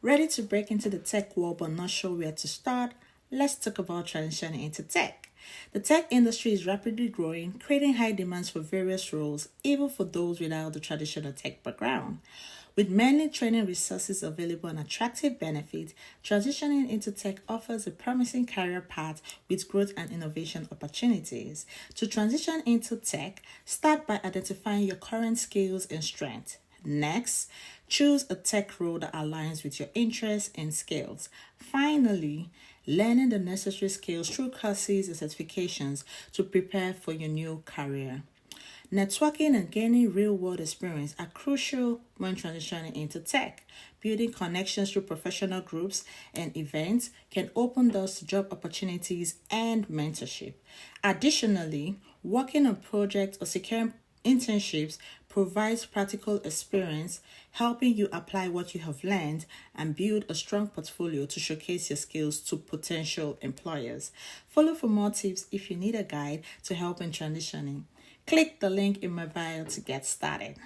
Ready to break into the tech world but not sure where to start? Let's talk about transitioning into tech. The tech industry is rapidly growing, creating high demands for various roles, even for those without the traditional tech background. With many training resources available and attractive benefits, transitioning into tech offers a promising career path with growth and innovation opportunities. To transition into tech, start by identifying your current skills and strengths. Next, choose a tech role that aligns with your interests and skills. Finally, learning the necessary skills through courses and certifications to prepare for your new career. Networking and gaining real world experience are crucial when transitioning into tech. Building connections through professional groups and events can open doors to job opportunities and mentorship. Additionally, working on projects or securing internships provides practical experience, helping you apply what you have learned and build a strong portfolio to showcase your skills to potential employers. Follow for more tips if you need a guide to help in transitioning. Click the link in my bio to get started.